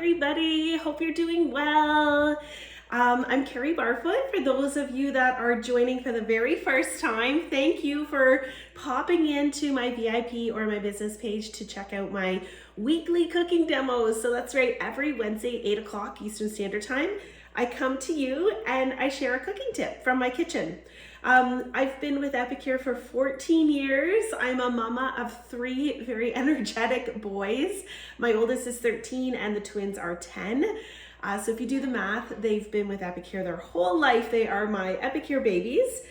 everybody. Hope you're doing well. I'm Carrie Barfoot. For those of you that are joining for the very first time, thank you for popping into my VIP or my business page to check out my weekly cooking demos. So that's right, every Wednesday, 8 o'clock Eastern Standard Time, I come to you and I share a cooking tip from my kitchen. I've been with Epicure for 14 years. I'm a mama of 3 very energetic boys. My oldest is 13 and the twins are 10. So if you do the math, they've been with Epicure their whole life. They are my Epicure babies.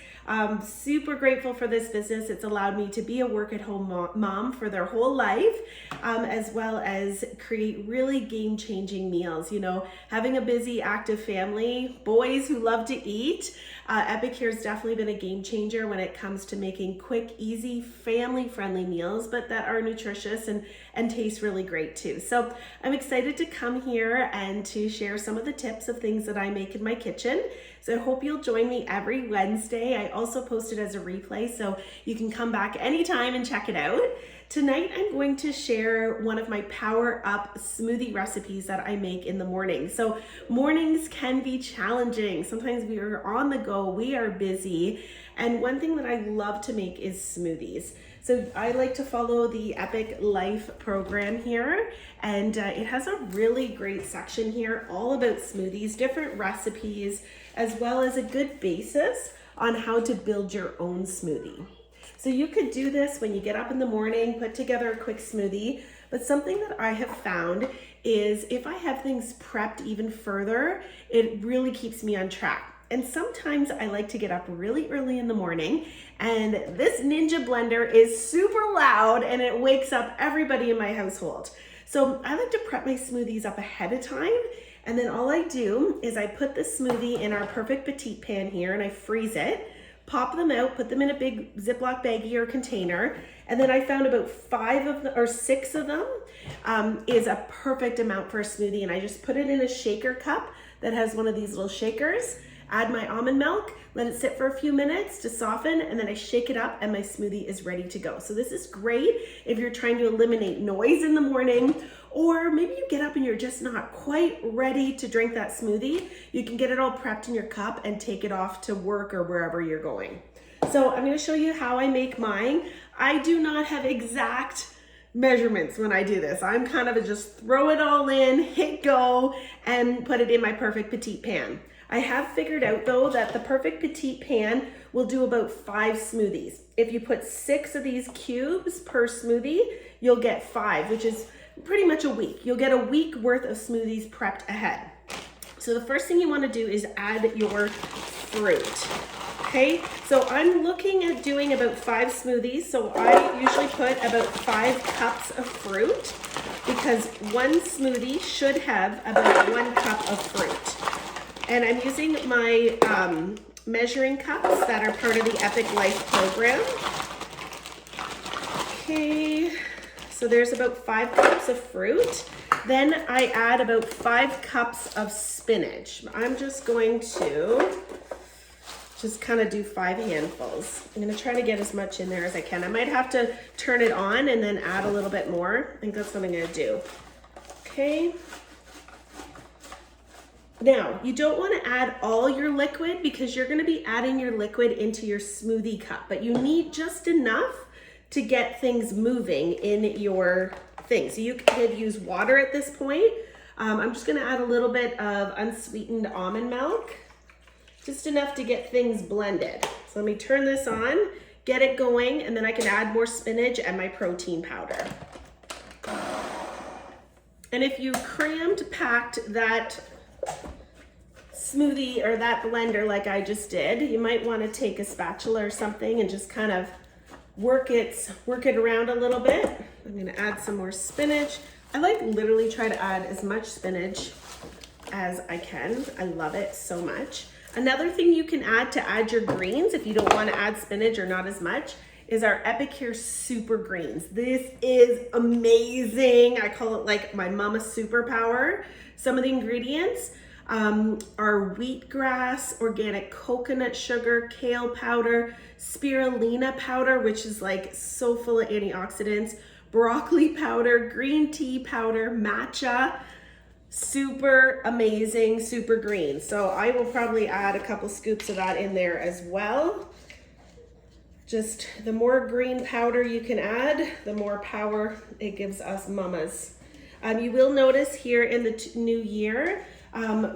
Super grateful for this business. It's allowed me to be a work-at-home mom for their whole life, as well as create really game-changing meals. You know, having a busy, active family, boys who love to eat, Epicure's definitely been a game changer when it comes to making quick, easy, family-friendly meals, but that are nutritious and taste really great too. So I'm excited to come here and to share some of the tips of things that I make in my kitchen. So I hope you'll join me every Wednesday. I also post it as a replay, so you can come back anytime and check it out. Tonight, I'm going to share one of my Power Up smoothie recipes that I make in the morning. So mornings can be challenging. Sometimes we are on the go, we are busy. And one thing that I love to make is smoothies. So I like to follow the Epic Life program here, and it has a really great section here all about smoothies, different recipes, as well as a good basis on how to build your own smoothie. So you could do this when you get up in the morning, put together a quick smoothie, but something that I have found is if I have things prepped even further, it really keeps me on track. And sometimes I like to get up really early in the morning, and this Ninja blender is super loud and it wakes up everybody in my household. So I like to prep my smoothies up ahead of time, and then all I do is I put the smoothie in our Perfect Petite pan here and I freeze it, pop them out, put them in a big Ziploc baggie or container, and then I found about 5 of them or 6 of them is a perfect amount for a smoothie, and I just put it in a shaker cup that has one of these little shakers. Add my almond milk, let it sit for a few minutes to soften, and then I shake it up and my smoothie is ready to go. So this is great if you're trying to eliminate noise in the morning, or maybe you get up and you're just not quite ready to drink that smoothie. You can get it all prepped in your cup and take it off to work or wherever you're going. So I'm gonna show you how I make mine. I do not have exact measurements when I do this. I'm kind of just throw it all in, hit go, and put it in my Perfect Petite pan. I have figured out though that the Perfect Petite pan will do about 5 smoothies. If you put 6 of these cubes per smoothie, you'll get 5, which is pretty much a week. You'll get a week worth of smoothies prepped ahead. So the first thing you want to do is add your fruit. Okay, so I'm looking at doing about 5 smoothies. So I usually put about 5 cups of fruit because one smoothie should have about 1 cup of fruit. And I'm using my measuring cups that are part of the Epic Life program. Okay, so there's about 5 cups of fruit. Then I add about 5 cups of spinach. I'm just going to kind of do 5 handfuls. I'm gonna try to get as much in there as I can. I might have to turn it on and then add a little bit more. I think that's what I'm gonna do. Okay. Now, you don't want to add all your liquid because you're going to be adding your liquid into your smoothie cup, but you need just enough to get things moving in your thing. So you could use water at this point. I'm just going to add a little bit of unsweetened almond milk, just enough to get things blended. So let me turn this on, get it going, and then I can add more spinach and my protein powder. And if you packed that smoothie or that blender like I just did, you might want to take a spatula or something and just kind of work it around a little bit. I'm going to add some more spinach. I like literally try to add as much spinach as I can. I love it so much. Another thing you can add to add your greens if you don't want to add spinach or not as much is our Epicure Super Greens. This is amazing. I call it like my mama superpower. Some of the ingredients are wheatgrass, organic coconut sugar, kale powder, spirulina powder, which is like so full of antioxidants, broccoli powder, green tea powder, matcha, super amazing, super green. So I will probably add a couple scoops of that in there as well. Just the more green powder you can add, the more power it gives us mamas. You will notice here in the new year,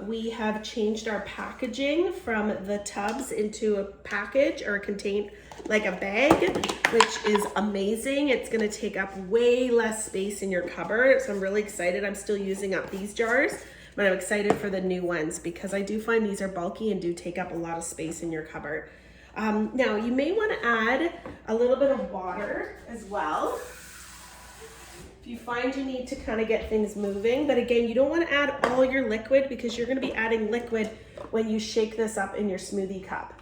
we have changed our packaging from the tubs into a package or like a bag, which is amazing. It's gonna take up way less space in your cupboard. So I'm really excited. I'm still using up these jars, but I'm excited for the new ones because I do find these are bulky and do take up a lot of space in your cupboard. Now you may want to add a little bit of water as well if you find you need to kind of get things moving. But again, you don't want to add all your liquid because you're going to be adding liquid when you shake this up in your smoothie cup.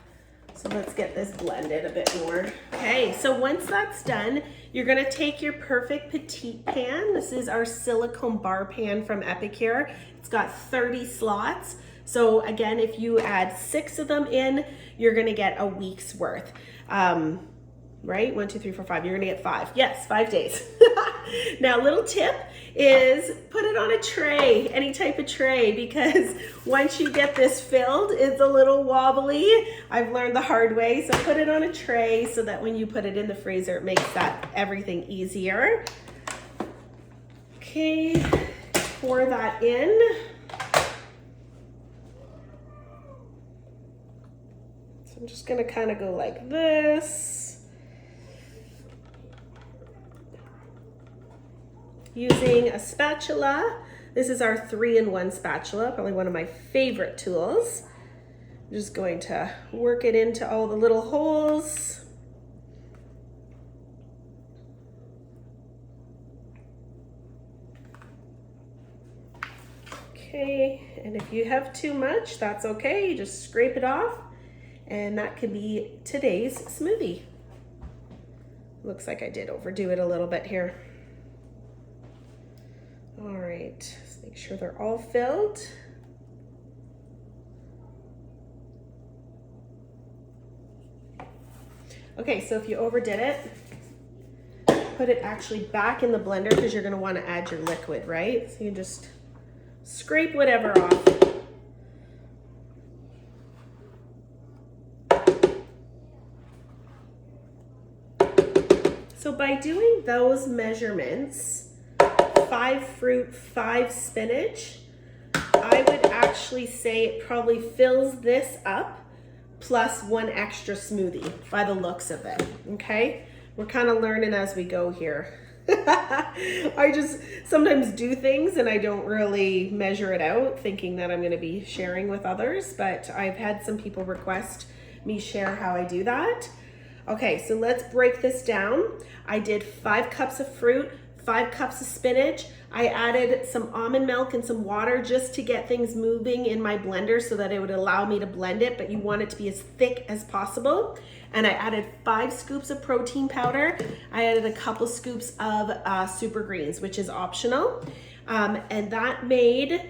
So let's get this blended a bit more. Okay, so once that's done, you're going to take your Perfect Petite pan. This is our silicone bar pan from Epicure. It's got 30 slots. So again, if you add 6 of them in, you're gonna get a week's worth, right? 1, 2, 3, 4, 5, you're gonna get 5. Yes, 5 days. Now, little tip is put it on a tray, any type of tray, because once you get this filled, it's a little wobbly. I've learned the hard way, so put it on a tray so that when you put it in the freezer, it makes everything easier. Okay, pour that in. I'm just gonna kind of go like this. Using a spatula. This is our 3-in-1 spatula, probably one of my favorite tools. I'm just going to work it into all the little holes. Okay, and if you have too much, that's okay. You just scrape it off. And that could be today's smoothie. Looks like I did overdo it a little bit here. All right, let's make sure they're all filled. Okay, so if you overdid it, put it actually back in the blender because you're gonna wanna add your liquid, right? So you just scrape whatever off. So by doing those measurements, 5 fruit, 5 spinach, I would actually say it probably fills this up plus 1 extra smoothie by the looks of it, okay? We're kind of learning as we go here. I just sometimes do things and I don't really measure it out thinking that I'm gonna be sharing with others, but I've had some people request me share how I do that. Okay, so let's break this down. I did 5 cups of fruit, 5 cups of spinach. I added some almond milk and some water just to get things moving in my blender so that it would allow me to blend it, but you want it to be as thick as possible. And I added 5 scoops of protein powder. I added a couple scoops of Super Greens, which is optional. And that made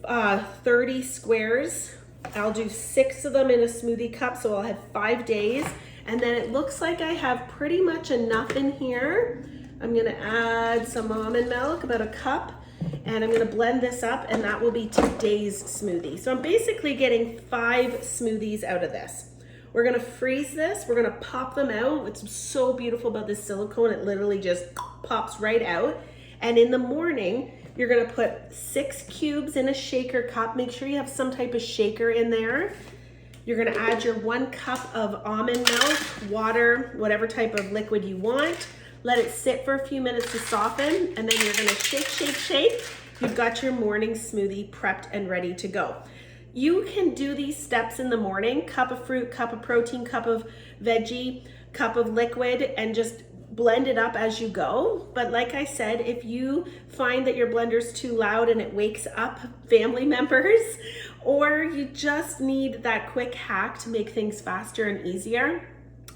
30 squares. I'll do 6 of them in a smoothie cup, so I'll have 5 days. And then it looks like I have pretty much enough in here. I'm gonna add some almond milk, about a cup, and I'm gonna blend this up and that will be today's smoothie. So I'm basically getting 5 smoothies out of this. We're gonna freeze this, we're gonna pop them out. What's so beautiful about this silicone, it literally just pops right out. And in the morning, you're gonna put 6 cubes in a shaker cup. Make sure you have some type of shaker in there. You're gonna add your 1 cup of almond milk, water, whatever type of liquid you want. Let it sit for a few minutes to soften, and then you're gonna shake, shake, shake. You've got your morning smoothie prepped and ready to go. You can do these steps in the morning, cup of fruit, cup of protein, cup of veggie, cup of liquid, and just blend it up as you go. But like I said, if you find that your blender's too loud and it wakes up family members, or you just need that quick hack to make things faster and easier,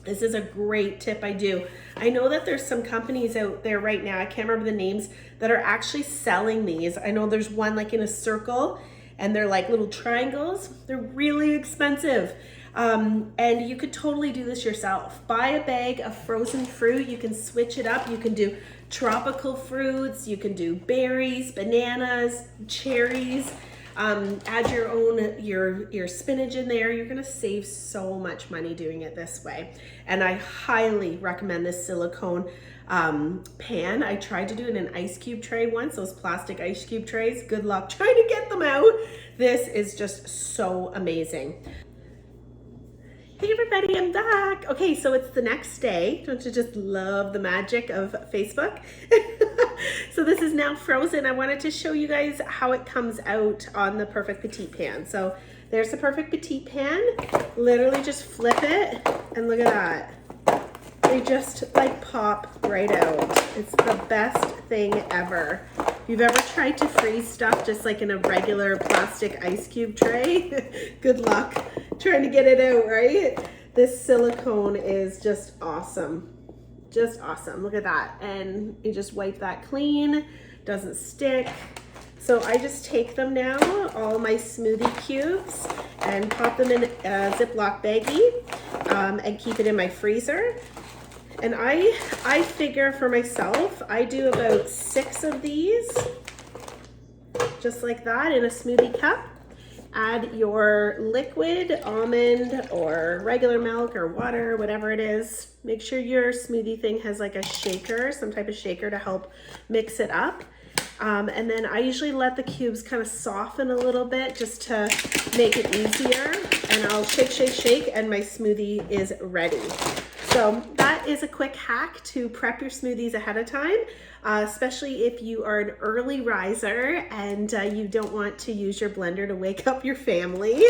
this is a great tip I do. I know that there's some companies out there right now, I can't remember the names, that are actually selling these. I know there's one like in a circle and they're like little triangles. They're really expensive. And you could totally do this yourself. Buy a bag of frozen fruit. You can switch it up. You can do tropical fruits. You can do berries, bananas, cherries. Add your own, your spinach in there. You're gonna save so much money doing it this way. And I highly recommend this silicone pan. I tried to do it in an ice cube tray once, those plastic ice cube trays. Good luck trying to get them out. This is just so amazing. Hey everybody, I'm back. Okay, so it's the next day. Don't you just love the magic of Facebook? So this is now frozen. I wanted to show you guys how it comes out on the Perfect Petite pan. So there's the Perfect Petite pan. Literally just flip it and look at that. They just like pop right out. It's the best thing ever. If you've ever tried to freeze stuff just like in a regular plastic ice cube tray, good luck trying to get it out, right? This silicone is just awesome. Just awesome. Look at that. And you just wipe that clean, doesn't stick. So I just take them now, all my smoothie cubes, and pop them in a Ziploc baggie and keep it in my freezer. And I figure for myself, I do about 6 of these, just like that, in a smoothie cup. Add your liquid almond or regular milk or water, whatever it is. Make sure your smoothie thing has like a shaker, some type of shaker to help mix it up. And then I usually let the cubes kind of soften a little bit just to make it easier. And I'll shake, shake, shake, and my smoothie is ready. So that is a quick hack to prep your smoothies ahead of time, especially if you are an early riser and you don't want to use your blender to wake up your family.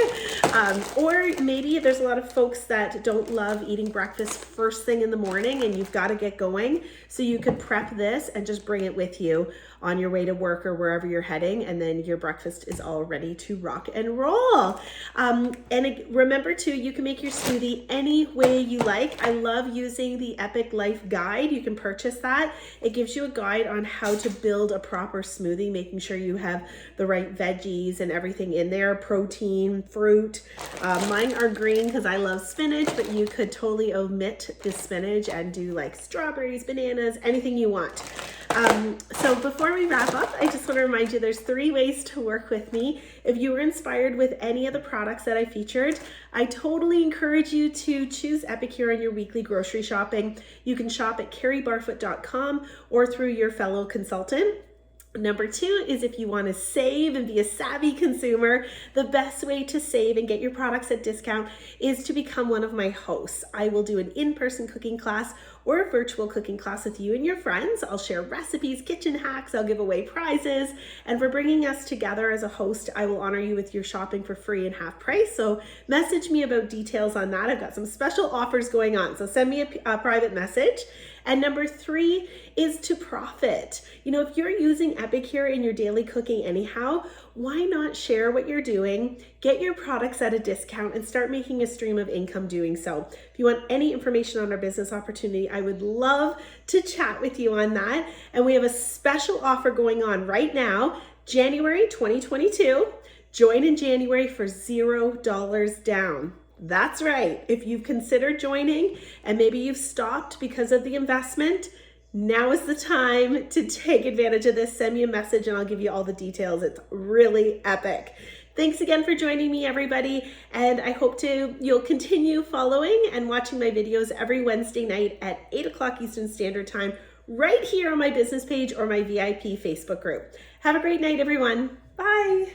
Or maybe there's a lot of folks that don't love eating breakfast first thing in the morning and you've got to get going. So you could prep this and just bring it with you on your way to work or wherever you're heading, and then your breakfast is all ready to rock and roll. Remember too, you can make your smoothie any way you like. I love using the Epic Life Guide. You can purchase that. It gives you a guide on how to build a proper smoothie, making sure you have the right veggies and everything in there, protein, fruit. Mine are green because I love spinach, but you could totally omit the spinach and do like strawberries, bananas, anything you want. So before we wrap up, I just want to remind you there's 3 ways to work with me. If you were inspired with any of the products that I featured, I totally encourage you to choose Epicure on your weekly grocery shopping. You can shop at carriebarfoot.com or through your fellow consultant. Number 2 is if you want to save and be a savvy consumer, the best way to save and get your products at discount is to become one of my hosts. I will do an in-person cooking class or a virtual cooking class with you and your friends. I'll share recipes, kitchen hacks, I'll give away prizes, and for bringing us together as a host, I will honor you with your shopping for free and half price. So message me about details on that. I've got some special offers going on, so send me a private message. And number 3 is to profit. You know, if you're using Epicure in your daily cooking anyhow, why not share what you're doing, get your products at a discount, and start making a stream of income doing so. If you want any information on our business opportunity, I would love to chat with you on that. And we have a special offer going on right now, January 2022. Join in January for $0 down. That's right. If you've considered joining and maybe you've stopped because of the investment, now is the time to take advantage of this. Send me a message and I'll give you all the details. It's really epic. Thanks again for joining me, everybody. And I hope you'll continue following and watching my videos every Wednesday night at 8 o'clock Eastern Standard Time, right here on my business page or my VIP Facebook group. Have a great night, everyone. Bye.